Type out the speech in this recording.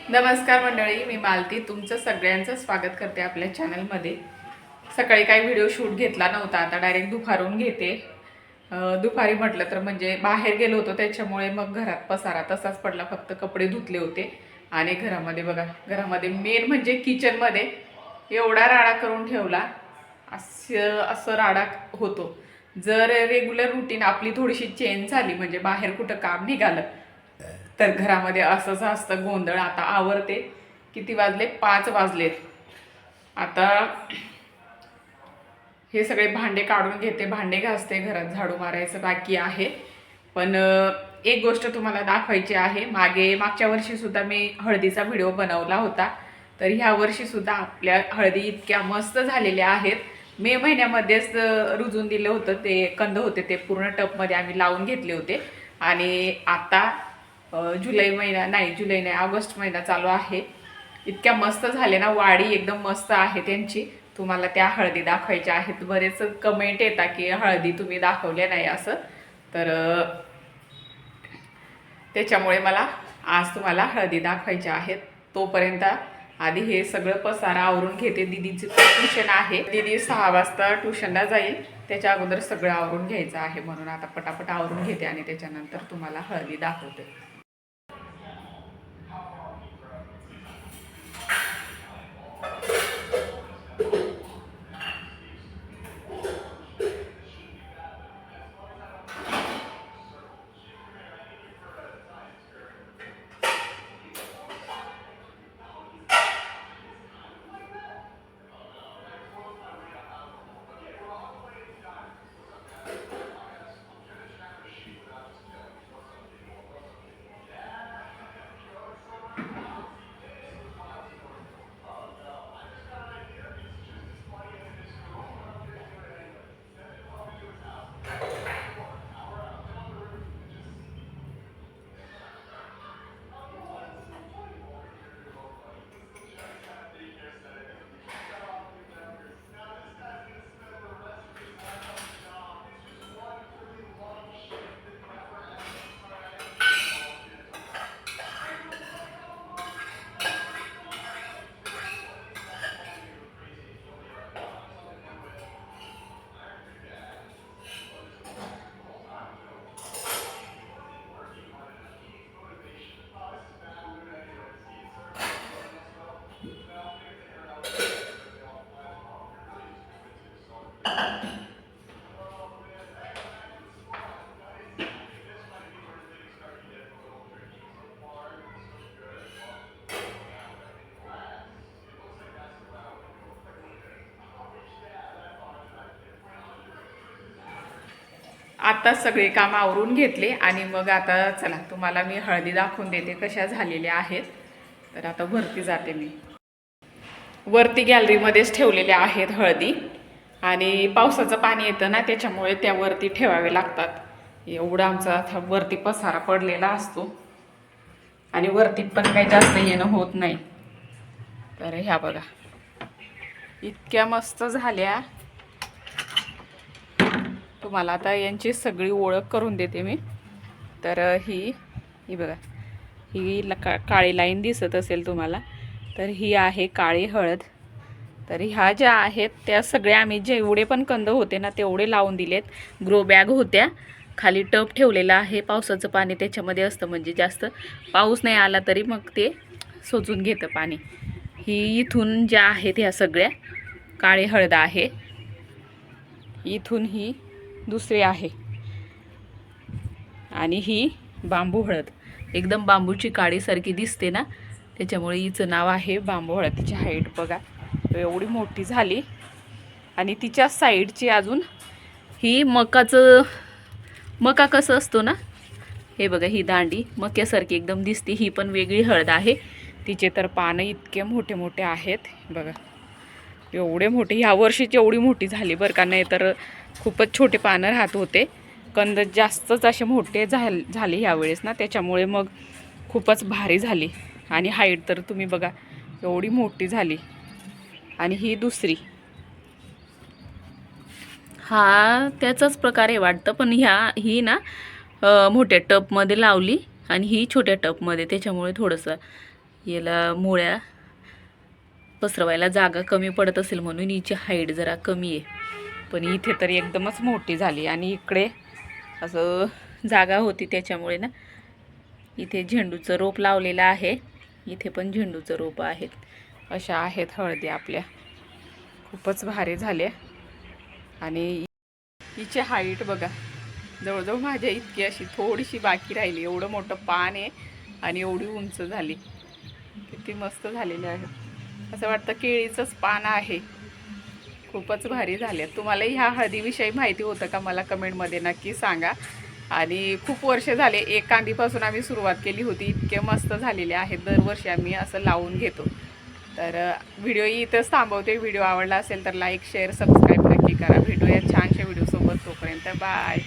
नमस्कार मंडळी, मी मालती तुमचं सगळ्यांचं स्वागत करते आपल्या चॅनलमध्ये। सकाळी काही व्हिडिओ शूट घेतला नव्हता, आता डायरेक्ट दुपारून घेते। दुपारी म्हटलं तर म्हणजे बाहेर गेलो होतो त्याच्यामुळे मग घरात पसारा तसाच पडला, फक्त कपडे धुतले होते। आणि घरामध्ये बघा, घरामध्ये मेन म्हणजे किचनमध्ये एवढा राडा करून ठेवला, असं राडा होतो। जर रेग्युलर रुटीन आपली थोडीशी चेंज झाली, म्हणजे बाहेर कुठं काम निघालं तर घरामध्ये असंच असतं गोंधळ। आता आवरते, किती वाजले? 5 वाजलेत। आता हे सगळे भांडे काढून घेते, भांडे घासते, घरात झाडू मारायचं बाकी आहे। पण एक गोष्ट तुम्हाला दाखवायची आहे। मागच्या वर्षी सुद्धा मी हळदीचा व्हिडिओ बनवला होता, तर ह्या वर्षी सुद्धा आपल्या हळदी इतक्या मस्त झालेल्या आहेत। मे महिन्यामध्येच रुजून दिलं होतं, ते कंद होते ते पूर्ण टपमध्ये आम्ही लावून घेतले होते। आणि आता जुलै नाही, ऑगस्ट महिना चालू आहे। इतक्या मस्त झाले ना, वाढी एकदम मस्त आहे त्यांची। तुम्हाला त्या हळदी दाखवायच्या आहेत। बरेच कमेंट येतात की हळदी तुम्ही दाखवल्या नाही असं, तर त्याच्यामुळे मला आज तुम्हाला हळदी दाखवायच्या आहेत। तोपर्यंत आधी हे सगळं पसारा आवरून घेते। दीदीचं ट्युशन आहे, दीदी 6 वाजता ट्युशनला जाईल, त्याच्या अगोदर सगळं आवरून घ्यायचं आहे। म्हणून आता पटापट आवरून घेते आणि त्याच्यानंतर तुम्हाला हळदी दाखवते। आता सगळे काम आवरून घेतले आणि मग आता चला तुम्हाला मी हळदी दाखवून देते कशा झालेल्या आहेत। तर आता वरती जाते मी। वरती गॅलरीमध्येच ठेवलेल्या आहेत हळदी, आणि पावसाचं पाणी येतं ना, त्याच्यामुळे त्या वरती ठेवावे लागतात। एवढा आमचा वरती पसारा पडलेला असतो आणि वरती पण काही जास्त येणं होत नाही। तर ह्या बघा, इतक्या मस्त झाल्या। तुम्हाला आता यांची सगळी ओळख करून देते मी। तर ही बघा, ही काळी लाईन दिसत असेल तुम्हाला, तर ही आहे काळी हळद। तर ह्या ज्या आहेत त्या सगळ्या आम्ही जेवढे पण कंद होते ना तेवढे लावून दिलेत। ग्रो बॅग होत्या, खाली टब ठेवलेला आहे, पावसाचं पाणी त्याच्यामध्ये असतं, म्हणजे जास्त पाऊस नाही आला तरी मग ते सोचून घेतं पाणी। ही इथून ज्या आहेत ह्या सगळ्या काळी हळद आहे, इथून ही दुसरी आहे, आणि ही बांबू हळद, एकदम बांबूची काळीसारखी दिसते ना, त्याच्यामुळे हिचं नाव आहे बांबू हळद। तिची हाईट बघा एवढी मोठी झाली। आणि तिच्या साईडची अजून ही मका कसं असतो ना, हे बघा, ही दांडी मक्यासारखी एकदम दिसते। ही पण वेगळी हळद आहे। तिचे तर पानं इतके मोठे मोठे आहेत बघा, एवढे मोठे। ह्या वर्षीची एवढी मोठी झाली बरं का, नाही तर खूपच छोटे पानं राहत होते। कंद जास्तच असे मोठे झाले ह्यावेळेस ना, त्याच्यामुळे मग खूपच भारी झाली। आणि हाईट तर तुम्ही बघा एवढी मोठी झाली। आणि ही दुसरी, हा त्याचाच प्रकार आहे वाटतं, पण ही ना मोठ्या टपमध्ये लावली आणि ही छोट्या टपमध्ये, त्याच्यामुळे थोडंसं याला मुळ्या पसरवायला जागा कमी पडत असेल म्हणून हिची हाईट जरा कमी आहे, पण इथे तर एकदमच मोठी झाली. आणि इकडे असं जागा होती त्याच्यामुळे ना इथे झेंडूचं रोप लावलेलं आहे. इथे पण झेंडूचं रोप आहेत. अशा आहेत हळदी आपल्या, खूपच भारी झाले. आणि हिची हाईट बघा, जवळजवळ माझ्या इतकी अशी थोडीशी बाकी राहिली. एवढं मोठं पान आहे आणि एवढी उंच झाली. किती मस्त झालेले आहेत, असं वाटतं केळीचंच पान आहे. खूपच भारी झाले. तुम्हाला ह्या हळदीविषयी माहिती होतं का, मला कमेंटमध्ये नक्की सांगा. आणि खूप वर्ष झाले, एक कांदीपासून आम्ही सुरुवात केली होती. इतके मस्त झालेले आहेत. दरवर्षी आम्ही असं लावून घेतो. तर व्हिडिओ इथंच थांबवते. व्हिडिओ आवडला असेल तर लाईक शेअर सबस्क्राईब नक्की करा. भेटूया छानशा व्हिडिओसोबत. तोपर्यंत बाय.